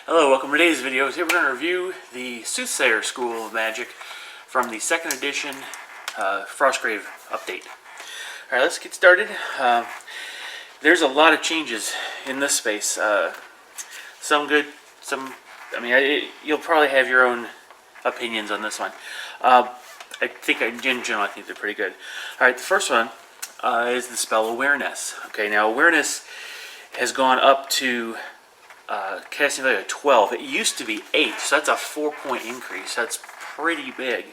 Hello, welcome to today's video. Today we're going to review the Soothsayer School of Magic from the 2nd edition Frostgrave update. Alright, let's get started. There's a lot of changes in this space. Some good, some... you'll probably have your own opinions on this one. I think, in general, I think they're pretty good. Alright, the first one is the spell Awareness. Okay, now Awareness has gone up to casting value of 12. It used to be 8, so that's a 4-point increase. That's pretty big.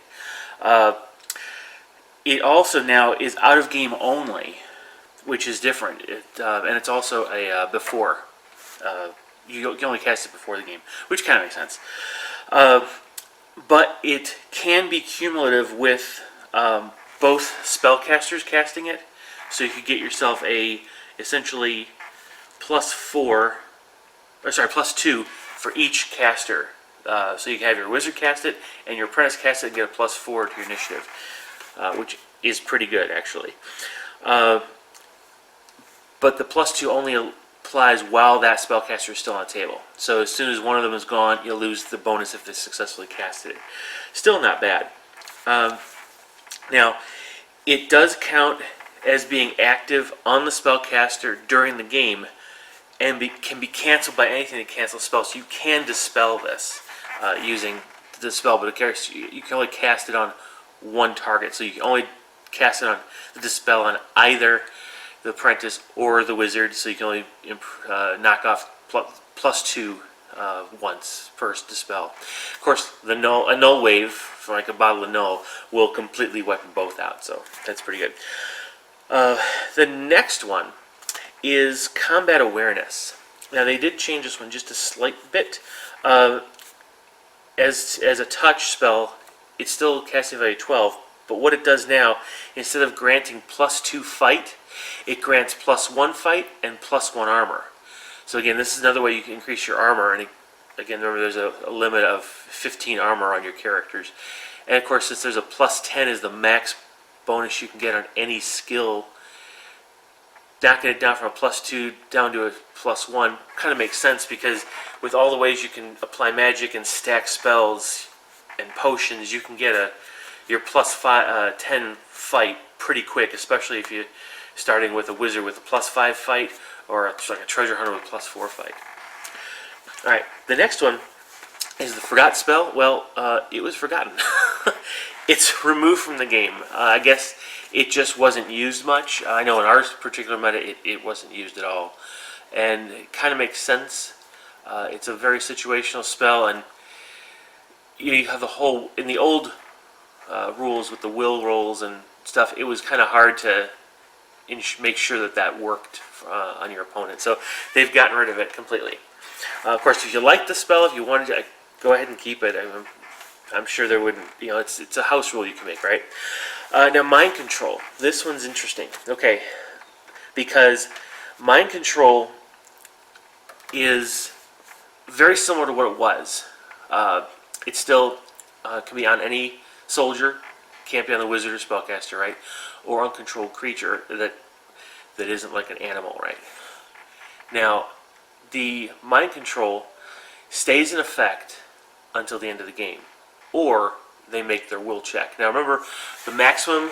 It also now is out of game only, which is different. And it's also a before. You can only cast it before the game, which kind of makes sense. But it can be cumulative with both spellcasters casting it, so you could get yourself a essentially +2 for each caster. So you can have your wizard cast it and your apprentice cast it and get a +4 to your initiative, which is pretty good actually. But the +2 only applies while that spellcaster is still on the table. So as soon as one of them is gone, you'll lose the bonus if they successfully casted it. Still not bad. Now, it does count as being active on the spellcaster during the game, and can be canceled by anything that cancels spells. So you can dispel this using the dispel, but you can only cast it on one target. So you can only cast it on the dispel on either the apprentice or the wizard. So you can only knock off +2 once per dispel. Of course, a null wave, for like a bottle of null, will completely wipe them both out. So that's pretty good. The next one is Combat Awareness. Now they did change this one just a slight bit. As a touch spell, it's still casting value 12, but what it does now, instead of granting +2 fight, it grants +1 fight and +1 armor. So again, this is another way you can increase your armor, and again, remember there's a limit of 15 armor on your characters. And of course, since there's a +10 is the max bonus you can get on any skill, knocking it down from a +2 down to a +1 kind of makes sense, because with all the ways you can apply magic and stack spells and potions, you can get your +10 fight pretty quick, especially if you're starting with a wizard with a +5 fight or like a treasure hunter with +4 fight. Alright, the next one is the Forgot spell. Well, it was forgotten. It's removed from the game. I guess it just wasn't used much. I know in our particular meta it wasn't used at all. And it kind of makes sense. It's a very situational spell, and you have the whole... In the old rules with the will rolls and stuff, it was kind of hard to make sure that worked on your opponent. So they've gotten rid of it completely. Of course, if you like the spell, if you wanted to, go ahead and keep it. I'm sure there wouldn't, it's a house rule you can make, right? Now, Mind Control. This one's interesting. Okay, because Mind Control is very similar to what it was. It still can be on any soldier, can't be on the wizard or spellcaster, right? Or uncontrolled creature that isn't like an animal, right? Now, the Mind Control stays in effect until the end of the game, or they make their will check. Now remember, the maximum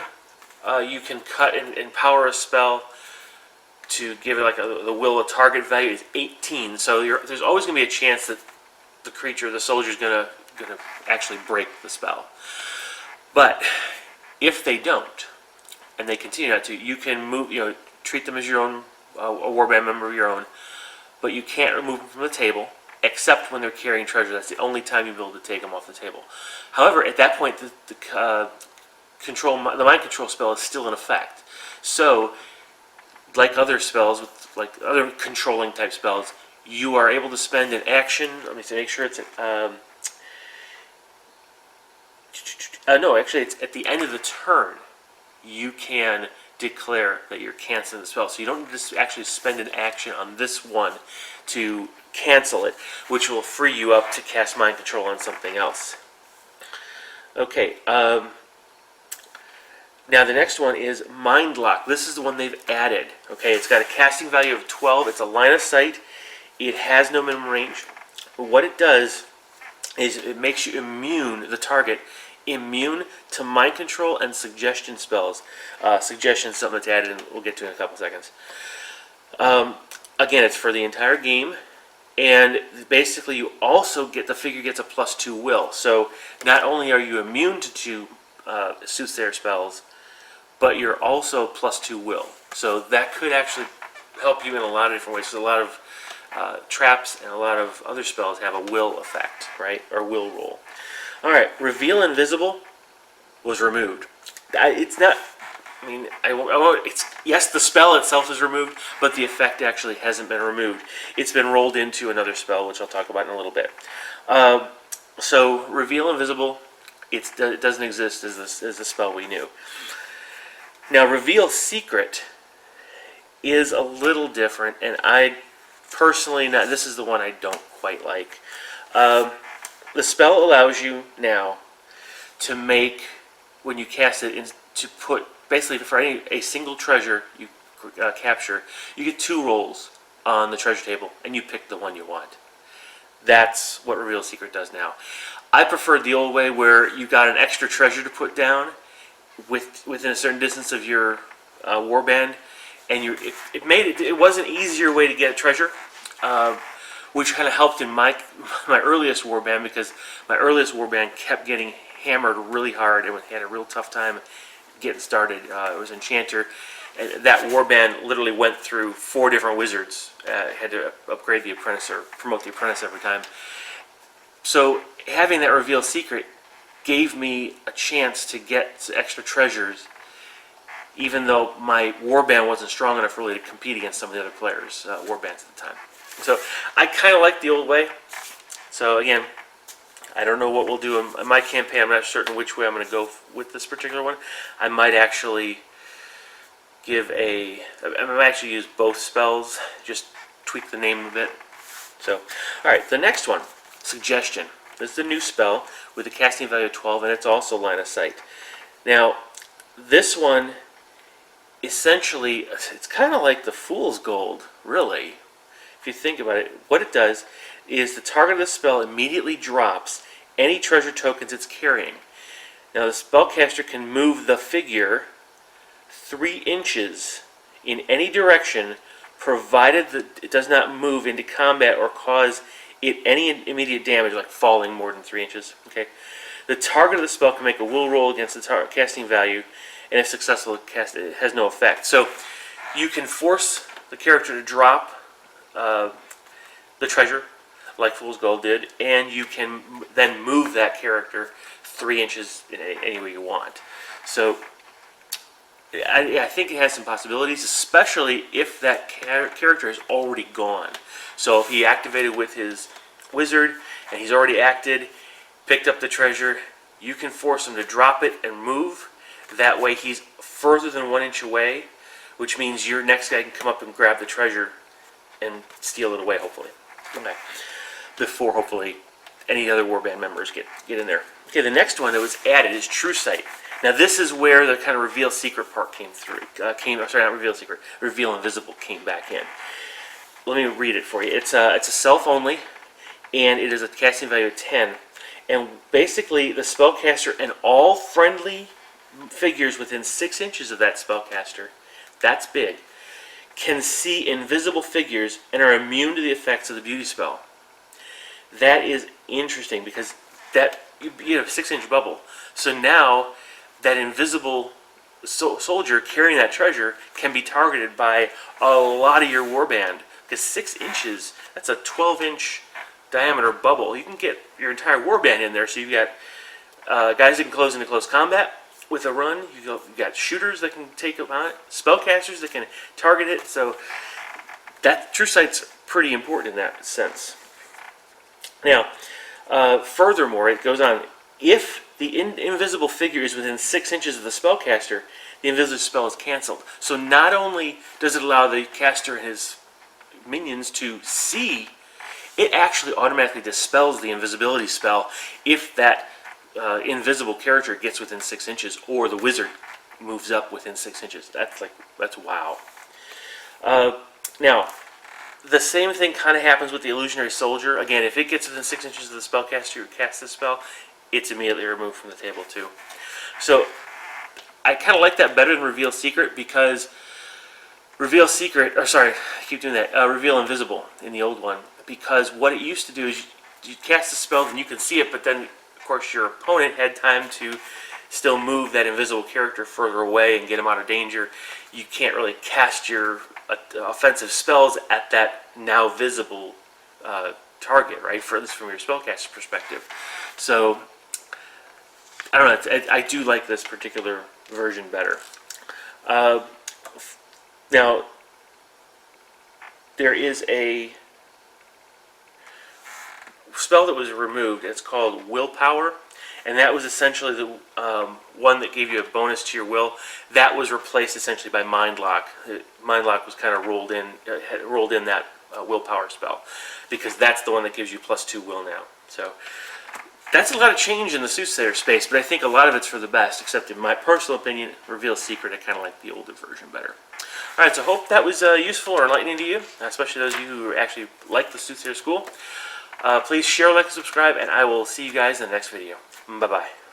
you can cut and power a spell to give it like the will a target value is 18. So there's always going to be a chance that the creature, the soldier, is going to actually break the spell. But if they don't, and they continue not to, you can move. Treat them as your own, a warband member of your own, but you can't remove them from the table, except when they're carrying treasure. That's the only time you'll be able to take them off the table. However, at that point, the mind control spell is still in effect. So, like other spells, like other controlling type spells, you are able to spend an action. Let me make sure it's no, actually, it's at the end of the turn. You can declare that you're canceling the spell. So you don't just actually spend an action on this one to cancel it, which will free you up to cast Mind Control on something else. Okay, now the next one is Mind Lock. This is the one they've added. Okay, it's got a casting value of 12. It's a line of sight. It has no minimum range. But what it does is it makes you immune, the target, immune to mind control and suggestion spells. Suggestion is something that's added, and we'll get to in a couple seconds. Again, it's for the entire game, and basically you also get, the figure gets a +2 will. So not only are you immune to 2 Soothsayer spells, but you're also +2 will. So that could actually help you in a lot of different ways. So a lot of traps and a lot of other spells have a will effect, right? Or will roll. All right, Reveal Invisible was removed. It's not, I mean, I won't, it's, yes, the spell itself is removed, but the effect actually hasn't been removed. It's been rolled into another spell, which I'll talk about in a little bit. So Reveal Invisible, it doesn't exist as the spell we knew. Now, Reveal Secret is a little different, and I personally, this is the one I don't quite like. The spell allows you now to make, when you cast it, to put, basically for a single treasure you capture, you get 2 rolls on the treasure table, and you pick the one you want. That's what Reveal Secret does now. I preferred the old way where you got an extra treasure to put down within a certain distance of your warband, and it was an easier way to get a treasure, which kind of helped in my earliest warband, because my earliest warband kept getting hammered really hard and had a real tough time getting started. It was Enchanter, and that warband literally went through 4 different wizards. Had to upgrade the apprentice or promote the apprentice every time. So having that Reveal Secret gave me a chance to get extra treasures, even though my warband wasn't strong enough really to compete against some of the other players' warbands at the time. So I kind of like the old way. So again, I don't know what we'll do in my campaign. I'm not certain which way I'm going to go with this particular one. I might actually I might actually use both spells, just tweak the name a bit. So, all right, the next one, Suggestion. This is a new spell with a casting value of 12, and it's also line of sight. Now, this one, essentially, it's kind of like the Fool's Gold, really. If you think about it, what it does is the target of the spell immediately drops any treasure tokens it's carrying. Now, the spellcaster can move the figure 3 inches in any direction, provided that it does not move into combat or cause it any immediate damage, like falling more than 3 inches. Okay, the target of the spell can make a will roll against the casting value, and if successful, it has no effect. So you can force the character to drop the treasure, like Fool's Gold did, and you can then move that character 3 inches in any way you want. So I think it has some possibilities, especially if that character is already gone. So if he activated with his wizard and he's already acted, picked up the treasure, you can force him to drop it and move. That way he's further than 1 inch away, which means your next guy can come up and grab the treasure and steal it away, hopefully. Okay. Before, hopefully, any other warband members get in there. Okay, the next one that was added is True Sight. Now this is where the kind of Reveal Secret part came through. Sorry, not Reveal Secret. Reveal Invisible came back in. Let me read it for you. It's a self-only, and it is a casting value of 10. And basically, the spellcaster and all friendly figures within 6 inches of that spellcaster, that's big, can see invisible figures and are immune to the effects of the beauty spell. That is interesting, because that you have a 6-inch bubble. So now that invisible soldier carrying that treasure can be targeted by a lot of your warband, because 6 inches, that's a 12-inch diameter bubble. You can get your entire warband in there. So you've got guys that can close into close combat with a run. You've got shooters that can take up on it, spellcasters that can target it. So that True Sight's pretty important in that sense. Now, furthermore, it goes on. If the invisible figure is within 6 inches of the spellcaster, the invisible spell is canceled. So not only does it allow the caster and his minions to see, it actually automatically dispels the invisibility spell if that invisible character gets within 6 inches, or the wizard moves up within 6 inches. That's wow. Now, the same thing kind of happens with the Illusionary Soldier. Again, if it gets within 6 inches of the spellcaster who casts this spell, it's immediately removed from the table too. So I kind of like that better than Reveal Secret, because Reveal Secret, or sorry, I keep doing that, Reveal Invisible in the old one, because what it used to do is you cast a spell and you can see it, but then of course your opponent had time to still move that invisible character further away and get him out of danger. You can't really cast your offensive spells at that now visible target, right? For this, from your spellcaster perspective. So I don't know. I do like this particular version better. Now there is a spell that was removed. It's called Willpower. And that was essentially the one that gave you a bonus to your will. That was replaced essentially by Mind Lock. Mind Lock was kind of rolled in that willpower spell, because that's the one that gives you +2 will now. So that's a lot of change in the Soothsayer space, but I think a lot of it's for the best, except in my personal opinion, Reveal Secret, I kind of like the older version better. Alright, so I hope that was useful or enlightening to you, especially those of you who actually like the Soothsayer School. Please share, like, and subscribe, and I will see you guys in the next video. Bye-bye.